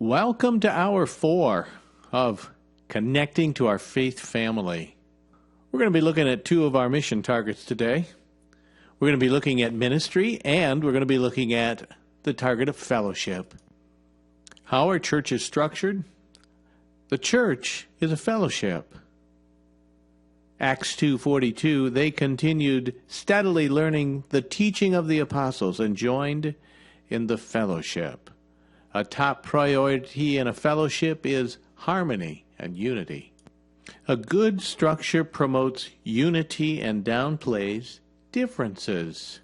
Welcome to Hour 4 of Connecting to Our Faith Family. We're going to be looking at two of our mission targets today. We're going to be looking at ministry, and we're going to be looking at the target of fellowship. How our church is structured? The church is a fellowship. Acts 2:42, they continued steadily learning the teaching of the apostles and joined in the fellowship. A top priority in a fellowship is harmony and unity. A good structure promotes unity and downplays differences.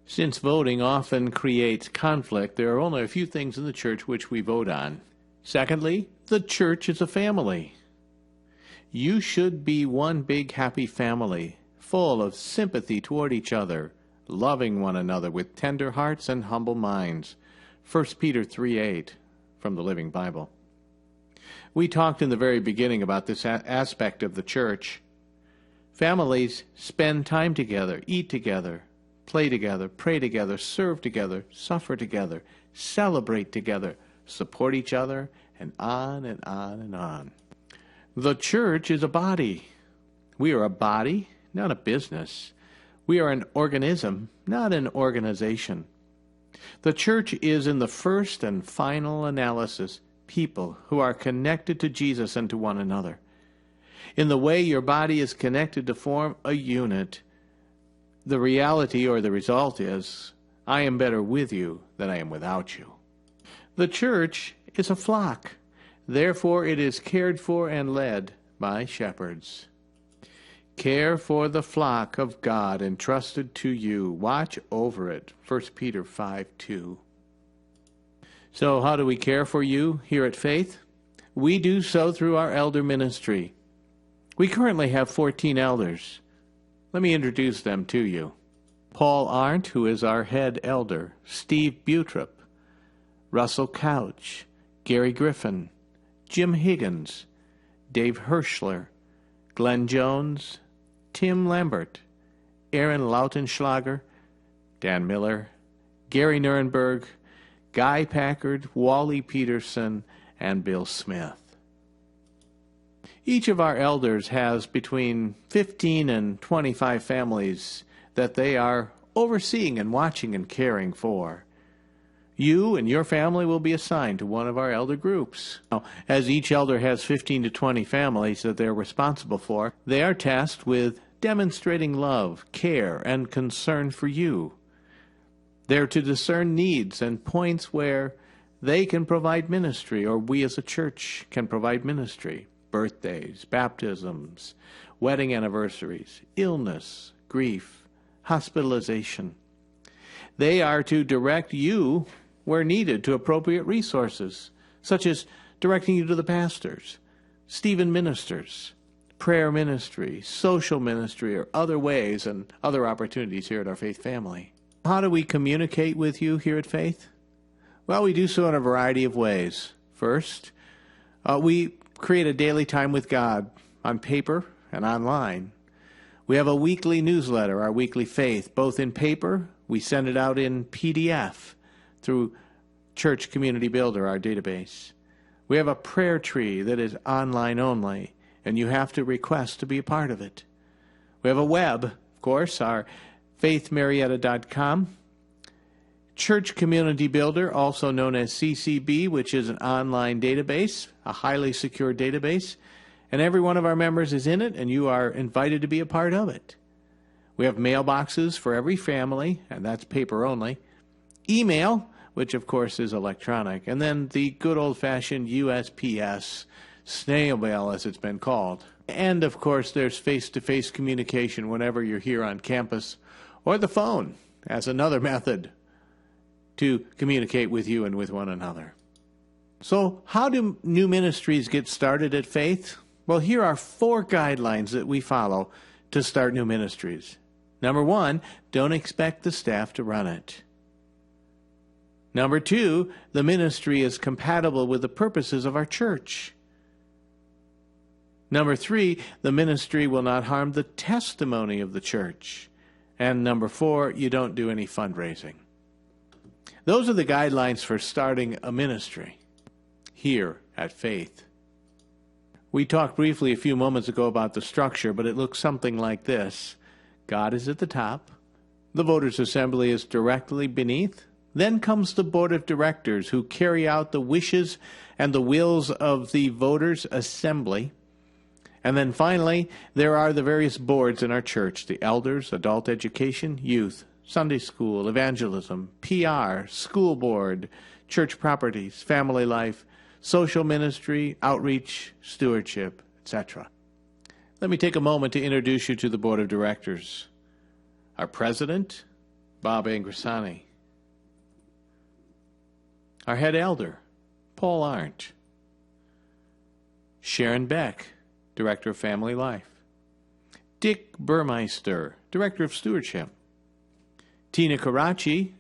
Since voting often creates conflict, there are only a few things in the church which we vote on. Secondly, the church is a family. You should be one big happy family, full of sympathy toward each other, loving one another with tender hearts and humble minds. 1 Peter 3:8 from the Living Bible. We talked in the very beginning about this aspect of the church. Families spend time together, eat together, play together, pray together, serve together, suffer together, celebrate together, support each other, and on and on and on. The church is a body. We are a body, not a business. We are an organism, not an organization. The church is, in the first and final analysis, people who are connected to Jesus and to one another. In the way your body is connected to form a unit, the reality or the result is, I am better with you than I am without you. The church is a flock. Therefore, it is cared for and led by shepherds. Care for the flock of God entrusted to you. Watch over it. 1 Peter 5:2. So how do we care for you here at Faith? We do so through our elder ministry. We currently have 14 elders. Let me introduce them to you. Paul Arndt, who is our head elder. Steve Butrup. Russell Couch. Gary Griffin. Jim Higgins. Dave Hirschler. Glenn Jones. Tim Lambert, Aaron Lautenschlager, Dan Miller, Gary Nuremberg, Guy Packard, Wally Peterson, and Bill Smith. Each of our elders has between 15 and 25 families that they are overseeing and watching and caring for. You and your family will be assigned to one of our elder groups. Now, as each elder has 15 to 20 families that they're responsible for, they are tasked with demonstrating love, care, and concern for you. They're to discern needs and points where they can provide ministry, or we as a church can provide ministry. Birthdays, baptisms, wedding anniversaries, illness, grief, hospitalization. They are to direct you where needed to appropriate resources, such as directing you to the pastors, Stephen ministers, prayer ministry, social ministry, or other ways and other opportunities here at our Faith family. How do we communicate with you here at Faith? Well, we do so in a variety of ways. First, we create a daily time with God on paper and online. We have a weekly newsletter, our Weekly Faith, both in paper. We send it out in PDF through Church Community Builder, our database. We have a prayer tree that is online only, and you have to request to be a part of it. We have a web, of course, our faithmarietta.com. Church Community Builder, also known as CCB, which is an online database, a highly secure database, and every one of our members is in it, and you are invited to be a part of it. We have mailboxes for every family, and that's paper only. Email, which of course is electronic, and then the good old-fashioned USPS, snail mail as it's been called. And of course there's face-to-face communication whenever you're here on campus, or the phone as another method to communicate with you and with one another. So how do new ministries get started at Faith? Well, here are 4 guidelines that we follow to start new ministries. Number 1, don't expect the staff to run it. Number 2, the ministry is compatible with the purposes of our church. Number 3, the ministry will not harm the testimony of the church. And number 4, you don't do any fundraising. Those are the guidelines for starting a ministry. here at Faith. We talked briefly a few moments ago about the structure, but it looks something like this. God is at the top. The voters' assembly is directly beneath. Then comes the board of directors, who carry out the wishes and the wills of the voters' assembly. And then finally, there are the various boards in our church: the elders, adult education, youth, Sunday school, evangelism, PR, school board, church properties, family life, social ministry, outreach, stewardship, etc. Let me take a moment to introduce you to the board of directors. Our president, Bob Angrisani. Our head elder, Paul Arndt. Sharon Beck, Director of Family Life. Dick Burmeister, Director of Stewardship. Tina Karachi,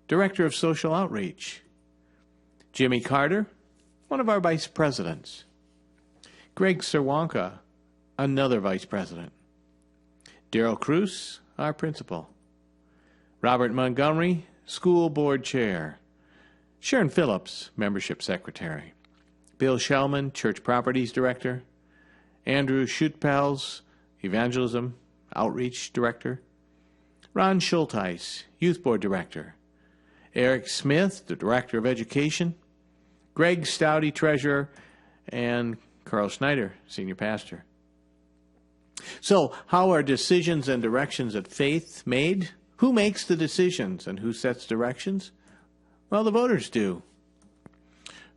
Director of Social Outreach. Jimmy Carter, one of our vice presidents. Greg Serwanka, another vice president. Daryl Cruz, our principal. Robert Montgomery, school board chair. Sharon Phillips, membership secretary. Bill Shellman, church properties director. Andrew Schutpels, evangelism outreach director. Ron Schulteis, youth board director. Eric Smith, the director of education. Greg Stouty, treasurer, and Carl Schneider, senior pastor. So, how are decisions and directions at Faith made? Who makes the decisions and who sets directions? Well, the voters do.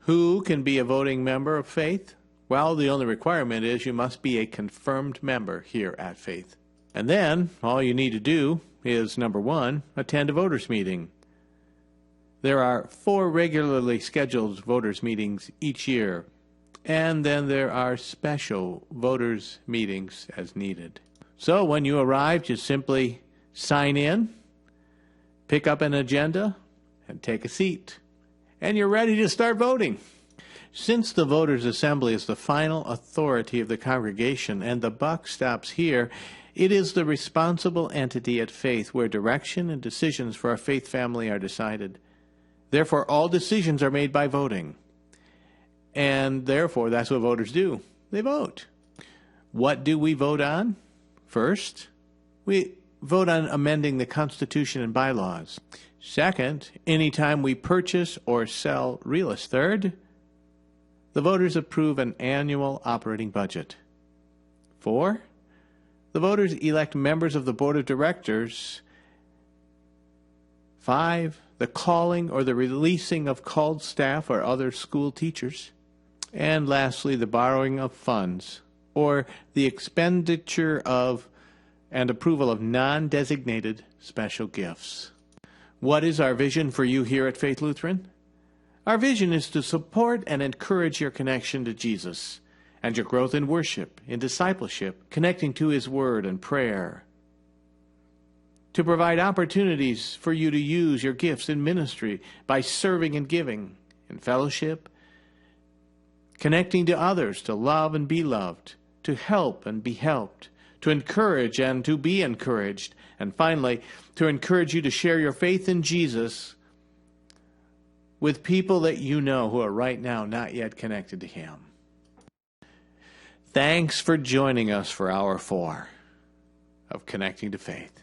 Who can be a voting member of Faith? Well, the only requirement is you must be a confirmed member here at Faith. And then, all you need to do is, number one, attend a voters' meeting. There are 4 regularly scheduled voters' meetings each year, and then there are special voters' meetings as needed. So when you arrive, you simply sign in, pick up an agenda, and take a seat. And you're ready to start voting. Since the voters' assembly is the final authority of the congregation and the buck stops here, it is the responsible entity at Faith where direction and decisions for our faith family are decided. Therefore, all decisions are made by voting. And therefore, that's what voters do. They vote. What do we vote on? First, we vote on amending the Constitution and bylaws. Second, anytime we purchase or sell real estate. Third, the voters approve an annual operating budget. 4, the voters elect members of the board of directors. 5, the calling or the releasing of called staff or other school teachers. And lastly, the borrowing of funds or the expenditure of and approval of non-designated special gifts. What is our vision for you here at Faith Lutheran? Our vision is to support and encourage your connection to Jesus and your growth in worship, in discipleship, connecting to His Word and prayer. To provide opportunities for you to use your gifts in ministry by serving and giving, in fellowship, connecting to others to love and be loved, to help and be helped, to encourage and to be encouraged, and finally, to encourage you to share your faith in Jesus with people that you know who are right now not yet connected to Him. Thanks for joining us for Hour 4 of Connecting to Faith.